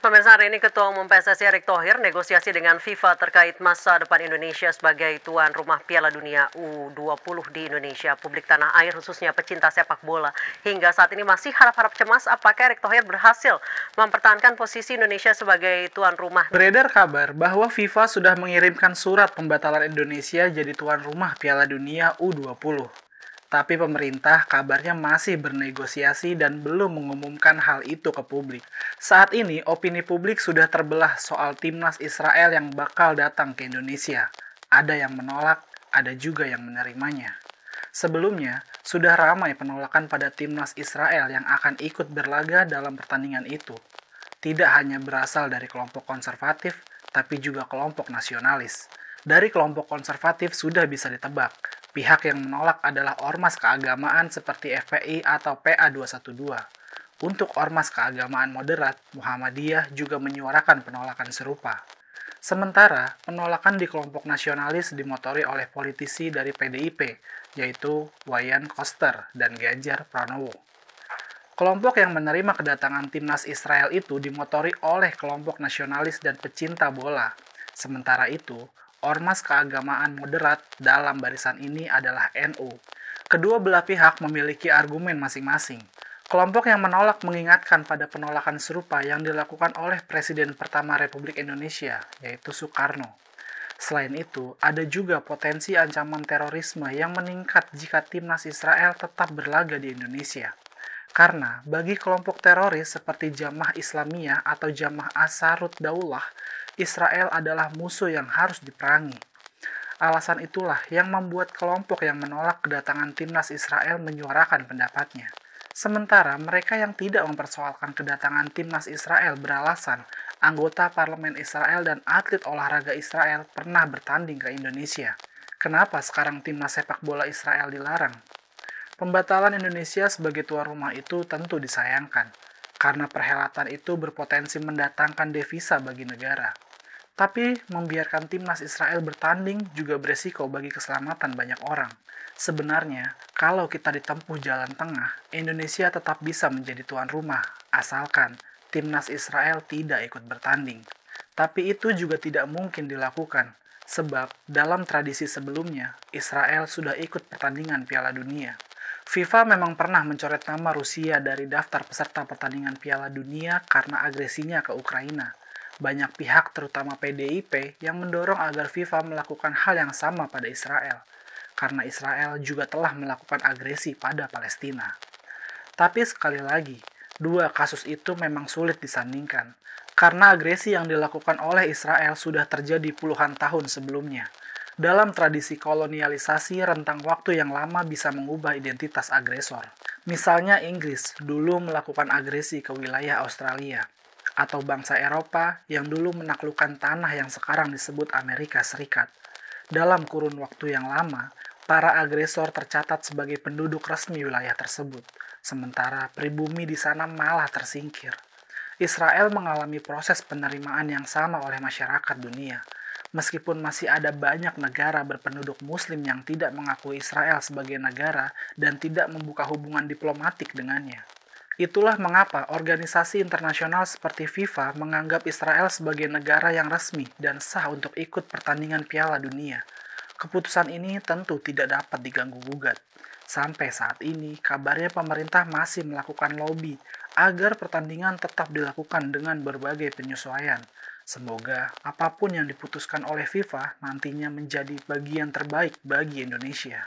Pemirsa, hari ini Ketua Umum PSSI Erick Thohir negosiasi dengan FIFA terkait masa depan Indonesia sebagai tuan rumah Piala Dunia U20 di Indonesia. Publik tanah air khususnya pecinta sepak bola hingga saat ini masih harap-harap cemas apakah Erick Thohir berhasil mempertahankan posisi Indonesia sebagai tuan rumah. Beredar kabar bahwa FIFA sudah mengirimkan surat pembatalan Indonesia jadi tuan rumah Piala Dunia U20. Tapi pemerintah kabarnya masih bernegosiasi dan belum mengumumkan hal itu ke publik. Saat ini, opini publik sudah terbelah soal timnas Israel yang bakal datang ke Indonesia. Ada yang menolak, ada juga yang menerimanya. Sebelumnya, sudah ramai penolakan pada timnas Israel yang akan ikut berlaga dalam pertandingan itu. Tidak hanya berasal dari kelompok konservatif, tapi juga kelompok nasionalis. Dari kelompok konservatif sudah bisa ditebak. Pihak yang menolak adalah ormas keagamaan seperti FPI atau PA212. Untuk ormas keagamaan moderat, Muhammadiyah juga menyuarakan penolakan serupa. Sementara, penolakan di kelompok nasionalis dimotori oleh politisi dari PDIP, yaitu Wayan Koster dan Ganjar Pranowo. Kelompok yang menerima kedatangan timnas Israel itu dimotori oleh kelompok nasionalis dan pecinta bola. Sementara itu, ormas keagamaan moderat dalam barisan ini adalah NU. Kedua belah pihak memiliki argumen masing-masing. Kelompok yang menolak mengingatkan pada penolakan serupa yang dilakukan oleh Presiden pertama Republik Indonesia, yaitu Soekarno. Selain itu, ada juga potensi ancaman terorisme yang meningkat jika timnas Israel tetap berlaga di Indonesia. Karena bagi kelompok teroris seperti Jamaah Islamiyah atau Jamaah Ansarut Daulah, Israel adalah musuh yang harus diperangi. Alasan itulah yang membuat kelompok yang menolak kedatangan timnas Israel menyuarakan pendapatnya. Sementara mereka yang tidak mempersoalkan kedatangan timnas Israel beralasan anggota parlemen Israel dan atlet olahraga Israel pernah bertanding ke Indonesia. Kenapa sekarang timnas sepak bola Israel dilarang? Pembatalan Indonesia sebagai tuan rumah itu tentu disayangkan, karena perhelatan itu berpotensi mendatangkan devisa bagi negara. Tapi membiarkan timnas Israel bertanding juga beresiko bagi keselamatan banyak orang. Sebenarnya, kalau kita ditempuh jalan tengah, Indonesia tetap bisa menjadi tuan rumah, asalkan timnas Israel tidak ikut bertanding. Tapi itu juga tidak mungkin dilakukan, sebab dalam tradisi sebelumnya, Israel sudah ikut pertandingan Piala Dunia. FIFA memang pernah mencoret nama Rusia dari daftar peserta pertandingan Piala Dunia karena agresinya ke Ukraina. Banyak pihak, terutama PDIP, yang mendorong agar FIFA melakukan hal yang sama pada Israel, karena Israel juga telah melakukan agresi pada Palestina. Tapi sekali lagi, dua kasus itu memang sulit disandingkan, karena agresi yang dilakukan oleh Israel sudah terjadi puluhan tahun sebelumnya. Dalam tradisi kolonialisasi, rentang waktu yang lama bisa mengubah identitas agresor. Misalnya Inggris dulu melakukan agresi ke wilayah Australia, atau bangsa Eropa yang dulu menaklukkan tanah yang sekarang disebut Amerika Serikat. Dalam kurun waktu yang lama, para agresor tercatat sebagai penduduk resmi wilayah tersebut, sementara pribumi di sana malah tersingkir. Israel mengalami proses penerimaan yang sama oleh masyarakat dunia, meskipun masih ada banyak negara berpenduduk Muslim yang tidak mengakui Israel sebagai negara dan tidak membuka hubungan diplomatik dengannya. Itulah mengapa organisasi internasional seperti FIFA menganggap Israel sebagai negara yang resmi dan sah untuk ikut pertandingan Piala Dunia. Keputusan ini tentu tidak dapat diganggu-gugat. Sampai saat ini, kabarnya pemerintah masih melakukan lobi agar pertandingan tetap dilakukan dengan berbagai penyesuaian. Semoga apapun yang diputuskan oleh FIFA nantinya menjadi bagian terbaik bagi Indonesia.